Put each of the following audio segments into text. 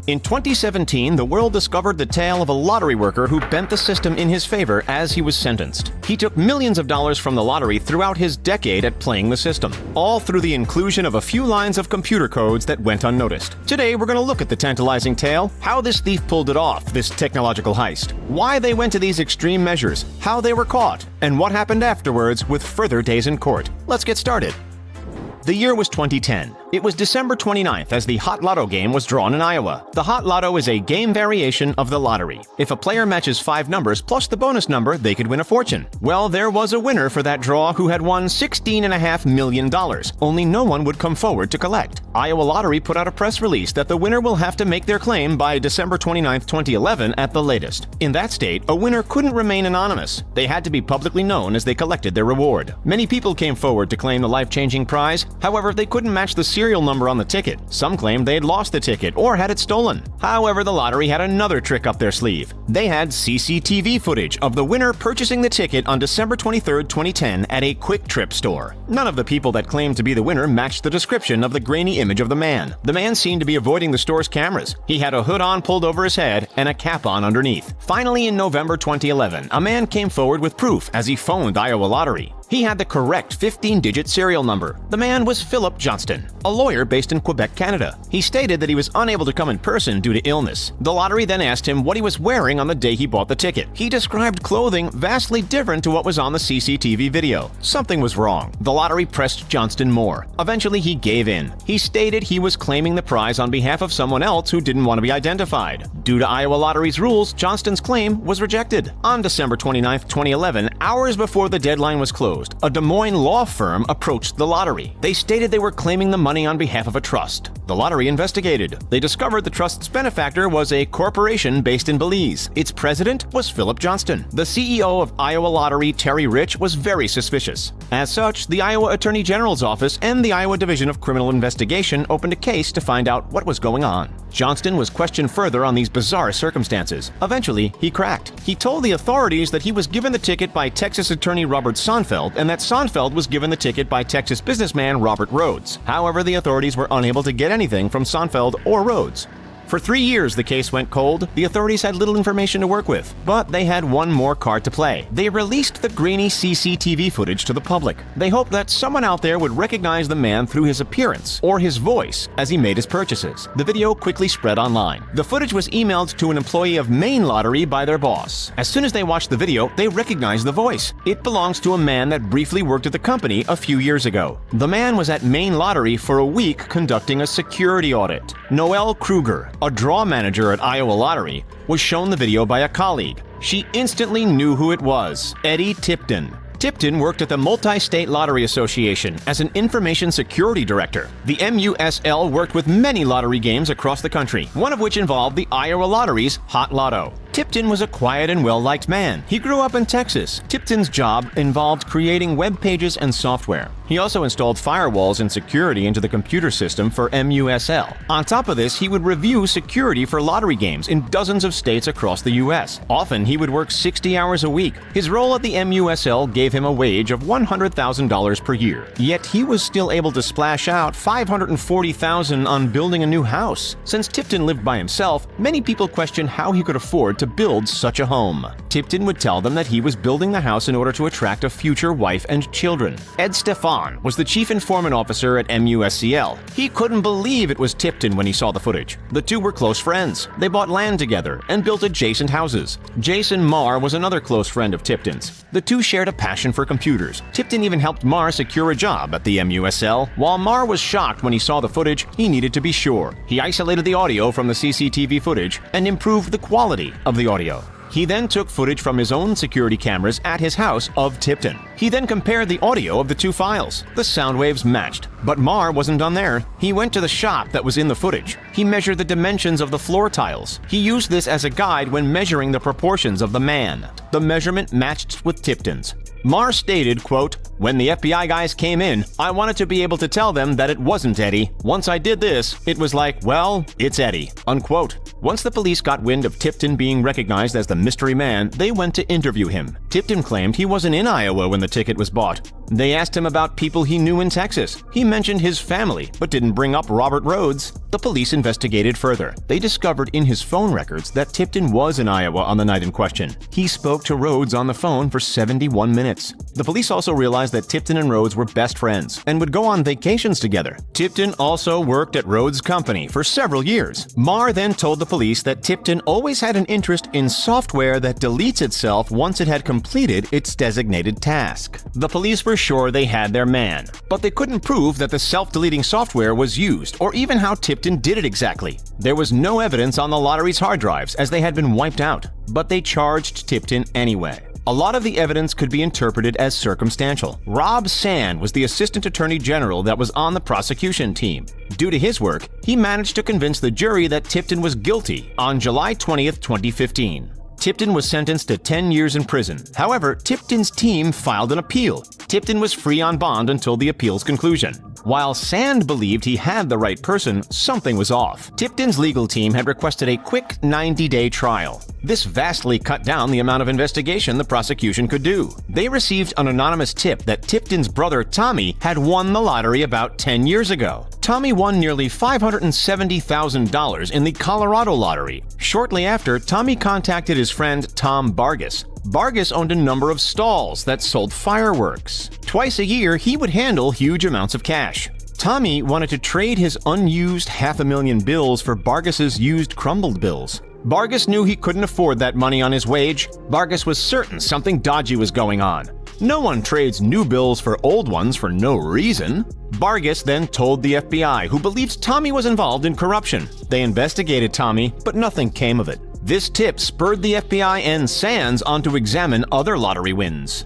In 2017, the world discovered the tale of a lottery worker who bent the system in his favor as he was sentenced. He took millions of dollars from the lottery throughout his decade at playing the system, all through the inclusion of a few lines of computer codes that went unnoticed. Today, we're going to look at the tantalizing tale, how this thief pulled it off, this technological heist, why they went to these extreme measures, how they were caught, and what happened afterwards with further days in court. Let's get started. The year was 2010. It was December 29th as the Hot Lotto game was drawn in Iowa. The Hot Lotto is a game variation of the lottery. If a player matches 5 numbers plus the bonus number, they could win a fortune. Well, there was a winner for that draw who had won $16.5 million, only no one would come forward to collect. Iowa Lottery put out a press release that the winner will have to make their claim by December 29th, 2011 at the latest. In that state, a winner couldn't remain anonymous. They had to be publicly known as they collected their reward. Many people came forward to claim the life-changing prize. However, they couldn't match the serial number on the ticket. Some claimed they had lost the ticket or had it stolen. However, the lottery had another trick up their sleeve. They had CCTV footage of the winner purchasing the ticket on December 23, 2010 at a Quick Trip store. None of the people that claimed to be the winner matched the description of the grainy image of the man. The man seemed to be avoiding the store's cameras. He had a hood on pulled over his head and a cap on underneath. Finally, in November 2011, a man came forward with proof as he phoned Iowa Lottery. He had the correct 15-digit serial number. The man was Philip Johnston, a lawyer based in Quebec, Canada. He stated that he was unable to come in person due to illness. The lottery then asked him what he was wearing on the day he bought the ticket. He described clothing vastly different to what was on the CCTV video. Something was wrong. The lottery pressed Johnston more. Eventually, he gave in. He stated he was claiming the prize on behalf of someone else who didn't want to be identified. Due to Iowa Lottery's rules, Johnston's claim was rejected. On December 29, 2011, hours before the deadline was closed, a Des Moines law firm approached the lottery. They stated they were claiming the money on behalf of a trust. The lottery investigated. They discovered the trust's benefactor was a corporation based in Belize. Its president was Philip Johnston. The CEO of Iowa Lottery, Terry Rich, was very suspicious. As such, the Iowa Attorney General's office and the Iowa Division of Criminal Investigation opened a case to find out what was going on. Johnston was questioned further on these bizarre circumstances. Eventually, he cracked. He told the authorities that he was given the ticket by Texas attorney Robert Sonfeld and that Sonfeld was given the ticket by Texas businessman Robert Rhodes. However, the authorities were unable to get anything from Sonfeld or Rhodes. For 3 years, the case went cold. The authorities had little information to work with, but they had one more card to play. They released the grainy CCTV footage to the public. They hoped that someone out there would recognize the man through his appearance or his voice as he made his purchases. The video quickly spread online. The footage was emailed to an employee of Maine Lottery by their boss. As soon as they watched the video, they recognized the voice. It belongs to a man that briefly worked at the company a few years ago. The man was at Maine Lottery for a week conducting a security audit. Noel Kruger, a draw manager at Iowa Lottery, was shown the video by a colleague. She instantly knew who it was: Eddie Tipton. Tipton worked at the Multi-State Lottery Association as an information security director. The MUSL worked with many lottery games across the country, one of which involved the Iowa Lottery's Hot Lotto. Tipton was a quiet and well-liked man. He grew up in Texas. Tipton's job involved creating web pages and software. He also installed firewalls and security into the computer system for MUSL. On top of this, he would review security for lottery games in dozens of states across the U.S. Often, he would work 60 hours a week. His role at the MUSL gave him a wage of $100,000 per year. Yet he was still able to splash out $540,000 on building a new house. Since Tipton lived by himself, many people questioned how he could afford to build such a home. Tipton would tell them that he was building the house in order to attract a future wife and children. Ed Stefan was the chief informant officer at MUSCL. He couldn't believe it was Tipton when he saw the footage. The two were close friends. They bought land together and built adjacent houses. Jason Marr was another close friend of Tipton's. The two shared a passion for computers. Tipton even helped Marr secure a job at the MUSL. While Marr was shocked when he saw the footage, he needed to be sure. He isolated the audio from the CCTV footage and improved the quality of the audio. He then took footage from his own security cameras at his house of Tipton. He then compared the audio of the two files. The sound waves matched, but Marr wasn't done there. He went to the shop that was in the footage. He measured the dimensions of the floor tiles. He used this as a guide when measuring the proportions of the man. The measurement matched with Tipton's. Marr stated, quote, "When the FBI guys came in, I wanted to be able to tell them that it wasn't Eddie. Once I did this, it was like, well, it's Eddie," unquote. Once the police got wind of Tipton being recognized as the mystery man, they went to interview him. Tipton claimed he wasn't in Iowa when the ticket was bought. They asked him about people he knew in Texas. He mentioned his family, but didn't bring up Robert Rhodes. The police investigated further. They discovered in his phone records that Tipton was in Iowa on the night in question. He spoke to Rhodes on the phone for 71 minutes. The police also realized that Tipton and Rhodes were best friends and would go on vacations together. Tipton also worked at Rhodes' company for several years. Marr then told the police that Tipton always had an interest in software that deletes itself once it had completed its designated task. The police were sure they had their man, but they couldn't prove that the self-deleting software was used or even how Tipton did it exactly. There was no evidence on the lottery's hard drives as they had been wiped out, but they charged Tipton anyway. A lot of the evidence could be interpreted as circumstantial. Rob Sand was the assistant attorney general that was on the prosecution team. Due to his work, he managed to convince the jury that Tipton was guilty on July 20th, 2015. Tipton was sentenced to 10 years in prison. However, Tipton's team filed an appeal. Tipton was free on bond until the appeal's conclusion. While Sand believed he had the right person, something was off. Tipton's legal team had requested a quick 90-day trial. This vastly cut down the amount of investigation the prosecution could do. They received an anonymous tip that Tipton's brother Tommy had won the lottery about 10 years ago. Tommy won nearly $570,000 in the Colorado lottery. Shortly after, Tommy contacted his friend Tom Bargas. Bargas owned a number of stalls that sold fireworks. Twice a year, he would handle huge amounts of cash. Tommy wanted to trade his unused $500,000 bills for Bargas's used crumbled bills. Bargas knew he couldn't afford that money on his wage. Bargas was certain something dodgy was going on. No one trades new bills for old ones for no reason. Bargas then told the FBI, who believes Tommy was involved in corruption. They investigated Tommy, but nothing came of it. This tip spurred the FBI and Sands on to examine other lottery wins.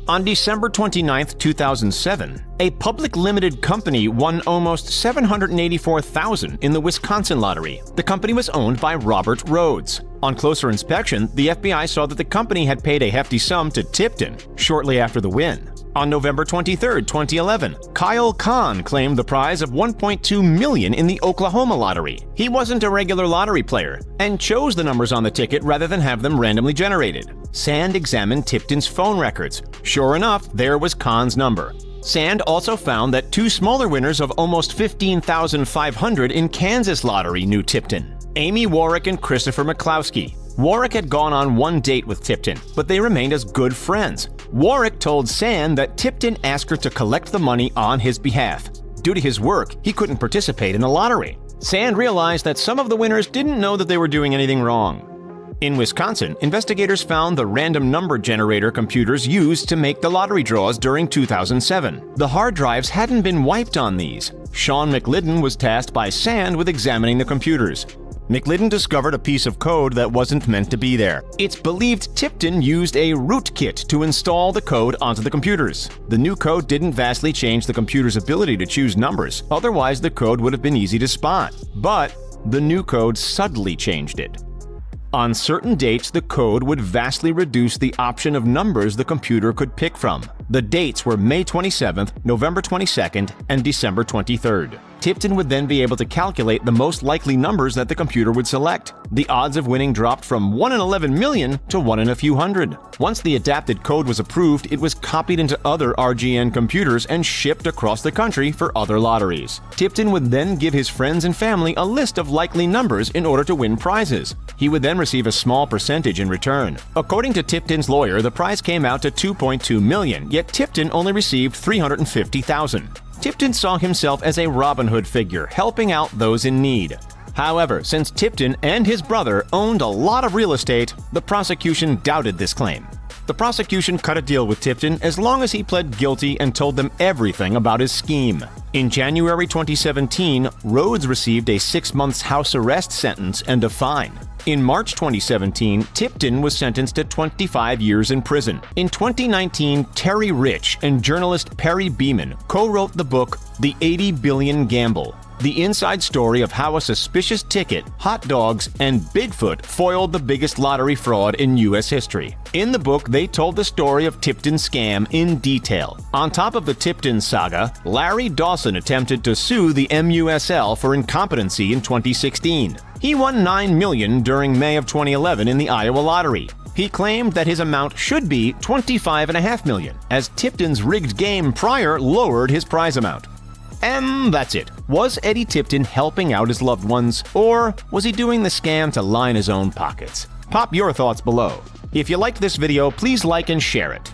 On December 29, 2007, a public limited company won almost $784,000 in the Wisconsin lottery. The company was owned by Robert Rhodes. On closer inspection, the FBI saw that the company had paid a hefty sum to Tipton shortly after the win. On November 23, 2011, Kyle Kahn claimed the prize of $1.2 million in the Oklahoma lottery. He wasn't a regular lottery player and chose the numbers on the ticket rather than have them randomly generated. Sand examined Tipton's phone records. Sure enough, there was Kahn's number. Sand also found that two smaller winners of almost $15,500 in Kansas lottery knew Tipton: Amy Warwick and Christopher McCloskey. Warwick had gone on one date with Tipton, but they remained as good friends. Warwick told Sand that Tipton asked her to collect the money on his behalf. Due to his work, he couldn't participate in the lottery. Sand realized that some of the winners didn't know that they were doing anything wrong. In Wisconsin, investigators found the random number generator computers used to make the lottery draws during 2007. The hard drives hadn't been wiped on these. Sean McLidden was tasked by Sand with examining the computers. McLidden discovered a piece of code that wasn't meant to be there. It's believed Tipton used a rootkit to install the code onto the computers. The new code didn't vastly change the computer's ability to choose numbers, otherwise the code would have been easy to spot. But the new code subtly changed it. On certain dates, the code would vastly reduce the option of numbers the computer could pick from. The dates were May 27th, November 22nd, and December 23rd. Tipton would then be able to calculate the most likely numbers that the computer would select. The odds of winning dropped from 1 in 11 million to 1 in a few hundred. Once the adapted code was approved, it was copied into other RGN computers and shipped across the country for other lotteries. Tipton would then give his friends and family a list of likely numbers in order to win prizes. He would then receive a small percentage in return. According to Tipton's lawyer, the prize came out to $2.2 million, yet Tipton only received $350,000. Tipton saw himself as a Robin Hood figure, helping out those in need. However, since Tipton and his brother owned a lot of real estate, the prosecution doubted this claim. The prosecution cut a deal with Tipton as long as he pled guilty and told them everything about his scheme. In January 2017, Rhodes received a 6-month house arrest sentence and a fine. In March 2017, Tipton was sentenced to 25 years in prison. In 2019, Terry Rich and journalist Perry Beeman co-wrote the book The $80 Billion Gamble. the inside story of how a suspicious ticket, hot dogs, and Bigfoot foiled the biggest lottery fraud in U.S. history. In the book, they told the story of Tipton's scam in detail. On top of the Tipton saga, Larry Dawson attempted to sue the MUSL for incompetency in 2016. He won $9 million during May of 2011 in the Iowa lottery. He claimed that his amount should be $25.5 million, as Tipton's rigged game prior lowered his prize amount. And that's it. Was Eddie Tipton helping out his loved ones, or was he doing the scam to line his own pockets? Pop your thoughts below. If you liked this video, please like and share it.